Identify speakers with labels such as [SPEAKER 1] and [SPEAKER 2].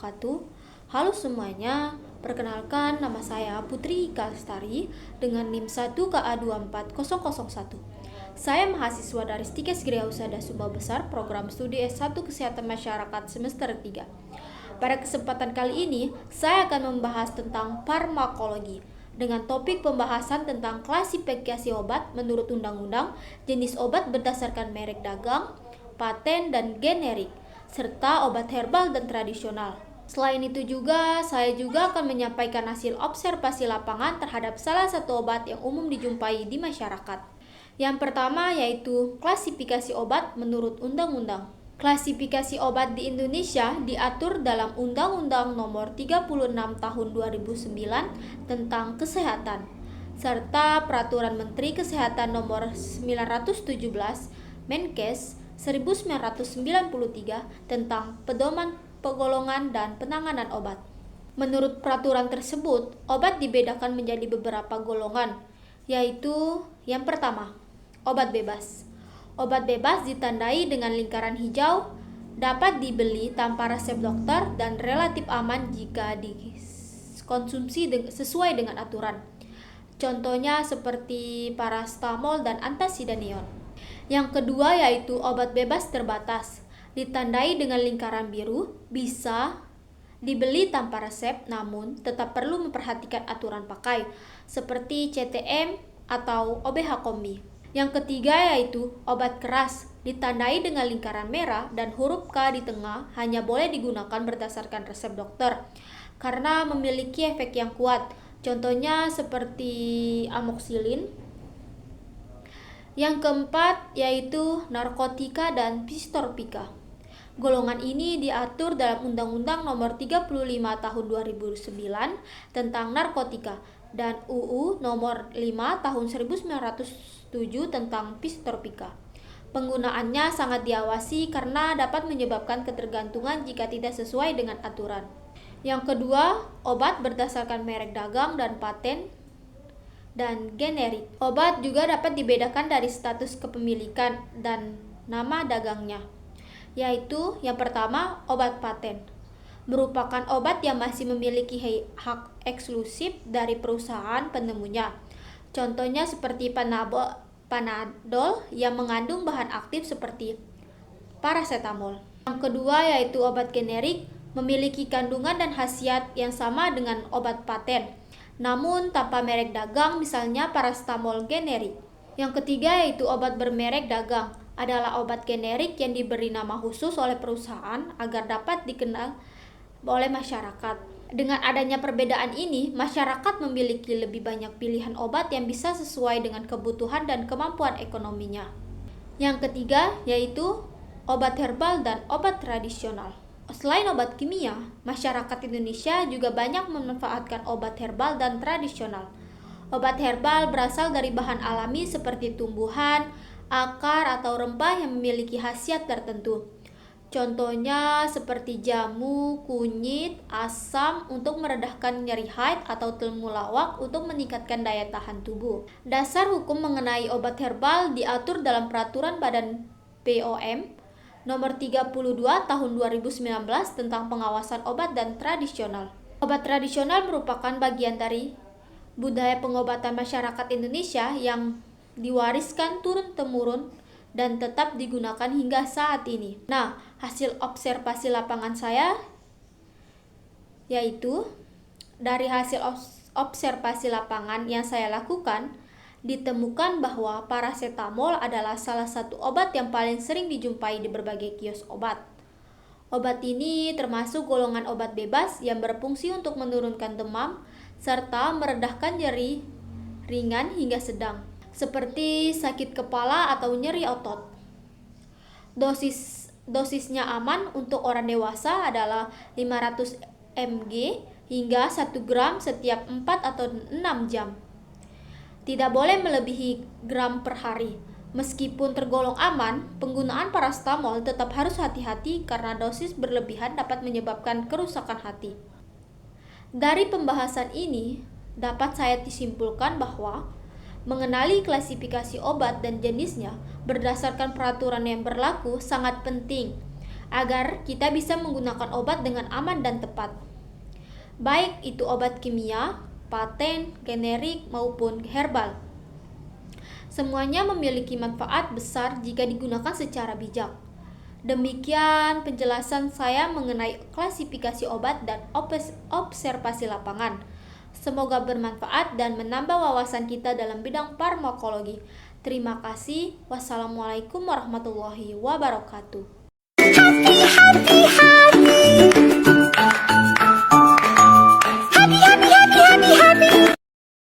[SPEAKER 1] wabarakatuh. Halo semuanya, perkenalkan nama saya Putri Ika Lestari dengan NIM 1KA24001. Saya mahasiswa dari Stikes Gria Husada Sumba Besar, program studi S1 Kesehatan Masyarakat semester 3. Pada kesempatan kali ini, saya akan membahas tentang farmakologi dengan topik pembahasan tentang klasifikasi obat menurut undang-undang, jenis obat berdasarkan merek dagang, paten, dan generik, serta obat herbal dan tradisional. Selain itu juga, saya juga akan menyampaikan hasil observasi lapangan terhadap salah satu obat yang umum dijumpai di masyarakat. Yang pertama yaitu klasifikasi obat menurut undang-undang. Klasifikasi obat di Indonesia diatur dalam Undang-Undang Nomor 36 Tahun 2009 tentang Kesehatan, serta Peraturan Menteri Kesehatan Nomor 917 Menkes 1993 tentang pedoman penggolongan dan penanganan obat. Menurut peraturan tersebut, obat dibedakan menjadi beberapa golongan, yaitu yang pertama, obat bebas. Obat bebas ditandai dengan lingkaran hijau, dapat dibeli tanpa resep dokter dan relatif aman jika dikonsumsi sesuai dengan aturan. Contohnya seperti parastamol dan antasidanion. Yang kedua yaitu obat bebas terbatas, ditandai dengan lingkaran biru, bisa dibeli tanpa resep namun tetap perlu memperhatikan aturan pakai, seperti CTM atau OBH kombi. Yang ketiga yaitu obat keras, ditandai dengan lingkaran merah dan huruf K di tengah, hanya boleh digunakan berdasarkan resep dokter karena memiliki efek yang kuat, contohnya seperti amoxicillin. Yang keempat yaitu narkotika dan psikotropika. Golongan ini diatur dalam Undang-Undang Nomor 35 Tahun 2009 tentang narkotika dan UU Nomor 5 Tahun 1907 tentang psikotropika. Penggunaannya sangat diawasi karena dapat menyebabkan ketergantungan jika tidak sesuai dengan aturan. Yang kedua, obat berdasarkan merek dagang dan paten dan generik. Obat juga dapat dibedakan dari status kepemilikan dan nama dagangnya, yaitu yang pertama, obat paten merupakan obat yang masih memiliki hak eksklusif dari perusahaan penemunya. Contohnya seperti Panadol yang mengandung bahan aktif seperti paracetamol. Yang kedua yaitu obat generik, memiliki kandungan dan khasiat yang sama dengan obat paten, namun tanpa merek dagang, misalnya paracetamol generik. Yang ketiga yaitu obat bermerek dagang, adalah obat generik yang diberi nama khusus oleh perusahaan agar dapat dikenal oleh masyarakat. Dengan adanya perbedaan ini, masyarakat memiliki lebih banyak pilihan obat yang bisa sesuai dengan kebutuhan dan kemampuan ekonominya. Yang ketiga yaitu obat herbal dan obat tradisional. Selain obat kimia, masyarakat Indonesia juga banyak memanfaatkan obat herbal dan tradisional. Obat herbal berasal dari bahan alami seperti tumbuhan, akar, atau rempah yang memiliki khasiat tertentu. Contohnya seperti jamu, kunyit, asam untuk meredahkan nyeri haid atau temulawak untuk meningkatkan daya tahan tubuh. Dasar hukum mengenai obat herbal diatur dalam Peraturan Badan POM Nomor 32 Tahun 2019 tentang pengawasan obat dan tradisional. Obat tradisional merupakan bagian dari budaya pengobatan masyarakat Indonesia yang diwariskan turun-temurun dan tetap digunakan hingga saat ini. Nah, hasil observasi lapangan saya yaitu dari hasil observasi lapangan yang saya lakukan, ditemukan bahwa paracetamol adalah salah satu obat yang paling sering dijumpai di berbagai kios obat. Obat ini termasuk golongan obat bebas yang berfungsi untuk menurunkan demam serta meredahkan nyeri ringan hingga sedang, seperti sakit kepala atau nyeri otot. Dosisnya aman untuk orang dewasa adalah 500 mg hingga 1 gram setiap 4 atau 6 jam. Tidak boleh melebihi gram per hari. Meskipun tergolong aman, penggunaan paracetamol tetap harus hati-hati karena dosis berlebihan dapat menyebabkan kerusakan hati. Dari pembahasan ini, dapat saya simpulkan bahwa mengenali klasifikasi obat dan jenisnya berdasarkan peraturan yang berlaku sangat penting agar kita bisa menggunakan obat dengan aman dan tepat. Baik itu obat kimia, paten, generik, maupun herbal. Semuanya memiliki manfaat besar jika digunakan secara bijak. Demikian penjelasan saya mengenai klasifikasi obat dan observasi lapangan. Semoga bermanfaat dan menambah wawasan kita dalam bidang farmakologi. Terima kasih. Wassalamualaikum warahmatullahi wabarakatuh.